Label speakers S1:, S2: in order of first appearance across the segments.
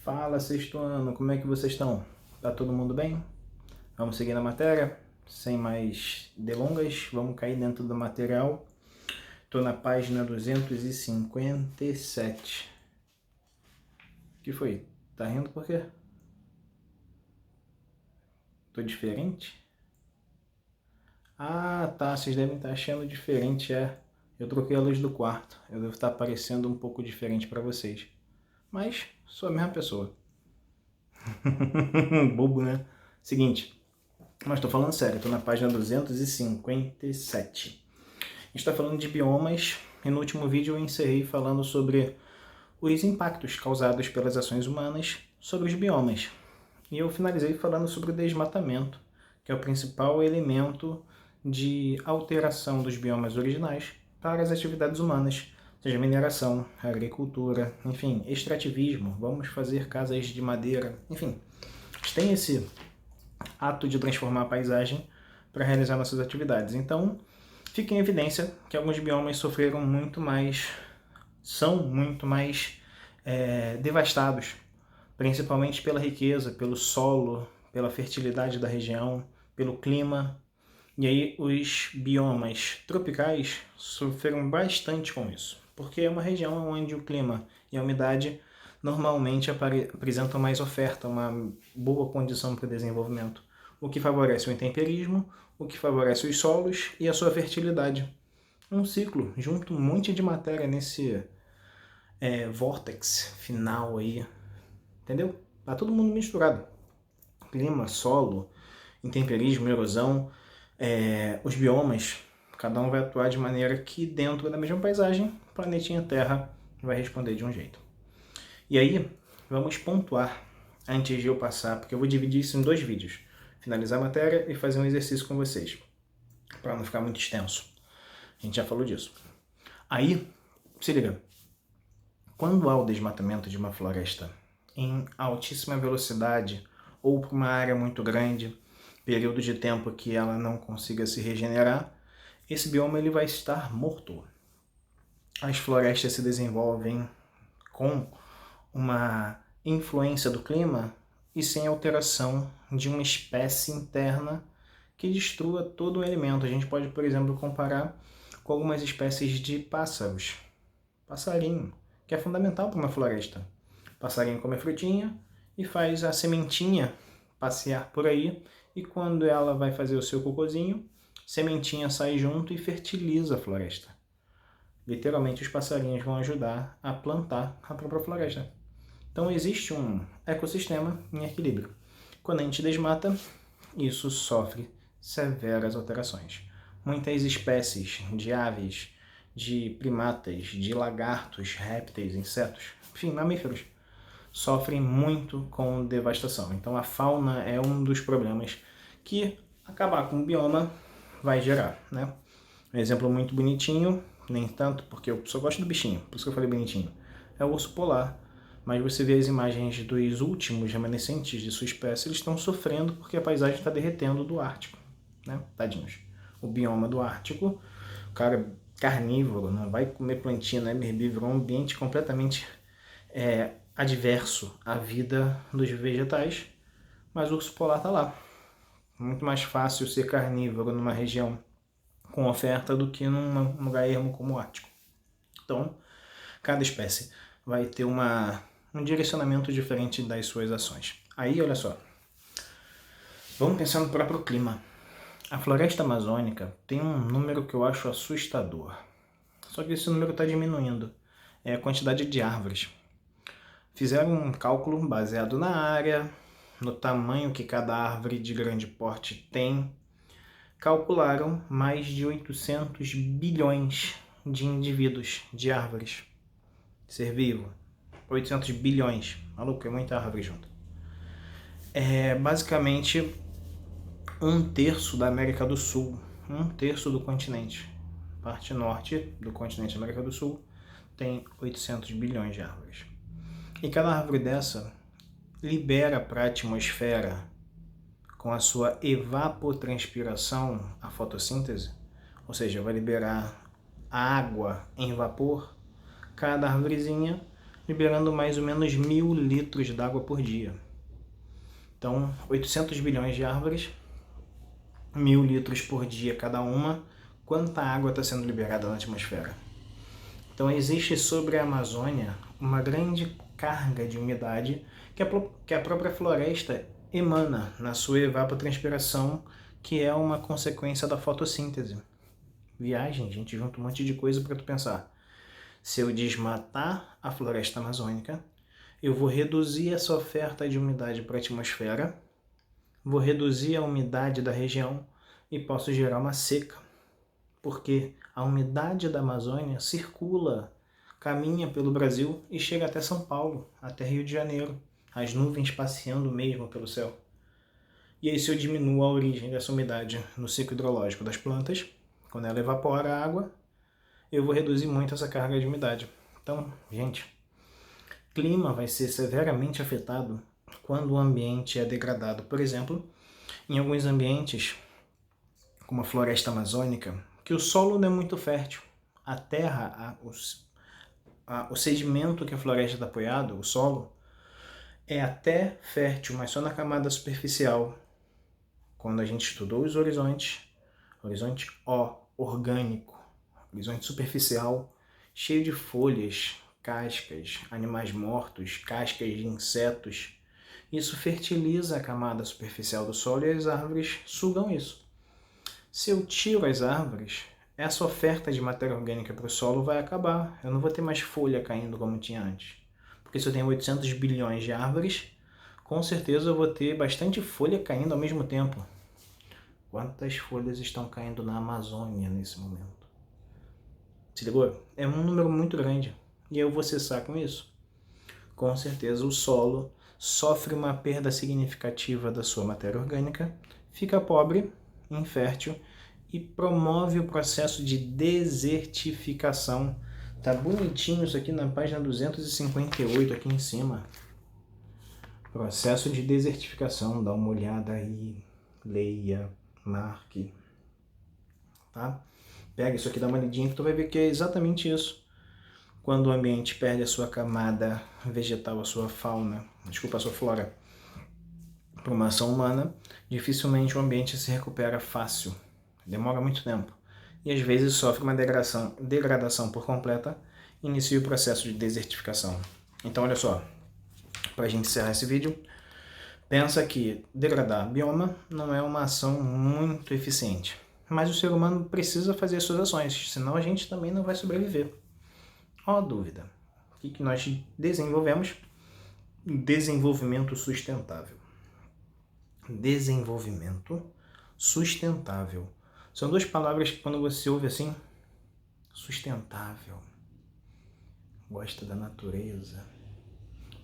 S1: Fala, sexto ano, como é que vocês estão? Tá todo mundo bem? Vamos seguir na matéria? Sem mais delongas, vamos cair dentro do material. Estou na página 257. O que foi? Tá rindo por quê? Tô diferente? Ah, tá, vocês devem estar achando diferente, é. Eu troquei a luz do quarto, eu devo estar parecendo um pouco diferente para vocês. Mas sou a mesma pessoa. Bobo, né? Seguinte, mas tô falando sério, tô na página 257. A gente está falando de biomas e no último vídeo eu encerrei falando sobre os impactos causados pelas ações humanas sobre os biomas. E eu finalizei falando sobre o desmatamento, que é o principal elemento de alteração dos biomas originais para as atividades humanas, seja mineração, agricultura, enfim, extrativismo, vamos fazer casas de madeira, enfim. A gente tem esse ato de transformar a paisagem para realizar nossas atividades. Então, fica em evidência que alguns biomas sofreram muito mais, são muito mais devastados, principalmente pela riqueza, pelo solo, pela fertilidade da região, pelo clima. E aí os biomas tropicais sofreram bastante com isso, porque é uma região onde o clima e a umidade normalmente apresentam mais oferta, uma boa condição para o desenvolvimento, o que favorece o intemperismo, o que favorece os solos e a sua fertilidade. Um ciclo, junto um monte de matéria nesse vórtex final aí, entendeu? Tá todo mundo misturado. Clima, solo, intemperismo, erosão, os biomas, cada um vai atuar de maneira que dentro da mesma paisagem, o planetinha Terra vai responder de um jeito. E aí, vamos pontuar antes de eu passar, porque eu vou dividir isso em dois vídeos. Finalizar a matéria e fazer um exercício com vocês, para não ficar muito extenso. A gente já falou disso. Aí, se liga, quando há o desmatamento de uma floresta em altíssima velocidade ou para uma área muito grande, período de tempo que ela não consiga se regenerar, esse bioma ele vai estar morto. As florestas se desenvolvem com uma influência do clima e sem alteração de uma espécie interna que destrua todo o elemento. A gente pode, por exemplo, comparar com algumas espécies de pássaros. Passarinho, que é fundamental para uma floresta. Passarinho come frutinha e faz a sementinha passear por aí, e quando ela vai fazer o seu cocôzinho, sementinha sai junto e fertiliza a floresta. Literalmente os passarinhos vão ajudar a plantar a própria floresta. Então existe um ecossistema em equilíbrio. Quando a gente desmata, isso sofre severas alterações. Muitas espécies de aves, de primatas, de lagartos, répteis, insetos, enfim, mamíferos, sofrem muito com devastação. Então a fauna é um dos problemas que acabar com o bioma vai gerar, né? Um exemplo muito bonitinho, nem tanto, porque eu só gosto do bichinho, por isso que eu falei bonitinho, é o urso polar. Mas você vê as imagens dos últimos remanescentes de sua espécie, eles estão sofrendo porque a paisagem está derretendo do Ártico, né? Tadinhos. O bioma do Ártico, o cara carnívoro, não vai comer plantinha, não é herbívoro, é um ambiente completamente adverso à vida dos vegetais, mas o urso polar está lá. Muito mais fácil ser carnívoro numa região com oferta do que num lugar ermo como o Ártico. Então, cada espécie vai ter um direcionamento diferente das suas ações. Aí, olha só, vamos pensar no próprio clima. A floresta amazônica tem um número que eu acho assustador. Só que esse número está diminuindo. É a quantidade de árvores. Fizeram um cálculo baseado na área, no tamanho que cada árvore de grande porte tem. Calcularam mais de 800 bilhões de indivíduos de árvores. Ser vivo. 800 bilhões. Maluco, é muita árvore junto. É basicamente um terço da América do Sul. Um terço do continente. Parte norte do continente América do Sul tem 800 bilhões de árvores. E cada árvore dessa libera para a atmosfera, com a sua evapotranspiração, a fotossíntese, ou seja, vai liberar a água em vapor. Cada árvorezinha liberando mais ou menos 1.000 litros d'água por dia. Então, 800 bilhões de árvores, 1.000 litros por dia cada uma. Quanta água está sendo liberada na atmosfera? Então, existe sobre a Amazônia uma grande carga de umidade que a própria floresta emana na sua evapotranspiração, que é uma consequência da fotossíntese. Viagem, gente, junta um monte de coisa para tu pensar. Se eu desmatar a floresta amazônica, eu vou reduzir essa oferta de umidade para a atmosfera, vou reduzir a umidade da região e posso gerar uma seca, porque a umidade da Amazônia circula, caminha pelo Brasil e chega até São Paulo, até Rio de Janeiro, as nuvens passeando mesmo pelo céu. E aí, se eu diminuo a origem dessa umidade no ciclo hidrológico das plantas, quando ela evapora a água, eu vou reduzir muito essa carga de umidade. Então, gente, o clima vai ser severamente afetado quando o ambiente é degradado. Por exemplo, em alguns ambientes, como a floresta amazônica, que o solo não é muito fértil. A terra, o sedimento que a floresta está apoiado, o solo, é até fértil, mas só na camada superficial. Quando a gente estudou os horizonte O, orgânico, horizonte superficial, cheio de folhas, cascas, animais mortos, cascas de insetos. Isso fertiliza a camada superficial do solo e as árvores sugam isso. Se eu tiro as árvores, essa oferta de matéria orgânica para o solo vai acabar. Eu não vou ter mais folha caindo como tinha antes. Porque se eu tenho 800 bilhões de árvores, com certeza eu vou ter bastante folha caindo ao mesmo tempo. Quantas folhas estão caindo na Amazônia nesse momento? Se ligou? É um número muito grande. E eu vou cessar com isso. Com certeza o solo sofre uma perda significativa da sua matéria orgânica, fica pobre, infértil e promove o processo de desertificação. Tá bonitinho isso aqui na página 258 aqui em cima. Processo de desertificação, dá uma olhada aí, leia, marque, tá? Pega isso aqui, dá uma lidinha que tu vai ver que é exatamente isso. Quando o ambiente perde a sua camada vegetal, a sua fauna, a sua flora, para uma ação humana, dificilmente o ambiente se recupera fácil. Demora muito tempo. E às vezes sofre uma degradação por completa e inicia o processo de desertificação. Então, olha só, para a gente encerrar esse vídeo, pensa que degradar bioma não é uma ação muito eficiente. Mas o ser humano precisa fazer suas ações, senão a gente também não vai sobreviver. Ó, dúvida. O que nós desenvolvemos? Desenvolvimento sustentável. Desenvolvimento sustentável. São duas palavras que quando você ouve assim, sustentável, gosta da natureza,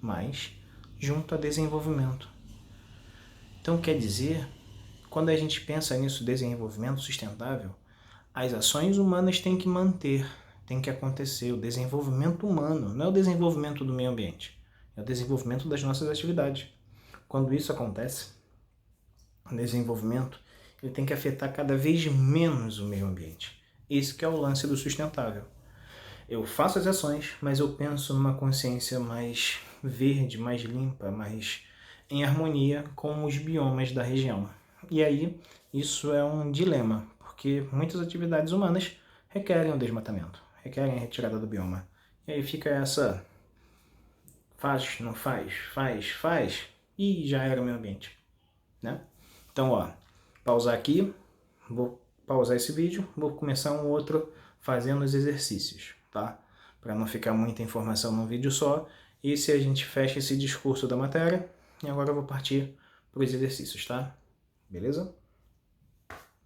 S1: mas junto a desenvolvimento. Então quer dizer, quando a gente pensa nisso, desenvolvimento sustentável, as ações humanas têm que manter, tem que acontecer, o desenvolvimento humano, não é o desenvolvimento do meio ambiente, é o desenvolvimento das nossas atividades. Quando isso acontece, o desenvolvimento ele tem que afetar cada vez menos o meio ambiente. Esse que é o lance do sustentável. Eu faço as ações, mas eu penso numa consciência mais verde, mais limpa, mais em harmonia com os biomas da região. E aí, isso é um dilema, porque muitas atividades humanas requerem o desmatamento, requerem a retirada do bioma. E aí fica essa faz, não faz, faz, e já era o meio ambiente, né? Então, ó, pausar aqui, vou pausar esse vídeo, vou começar um outro fazendo os exercícios, tá? Para não ficar muita informação num vídeo só. E se a gente fecha esse discurso da matéria, e agora eu vou partir para os exercícios, tá? Beleza?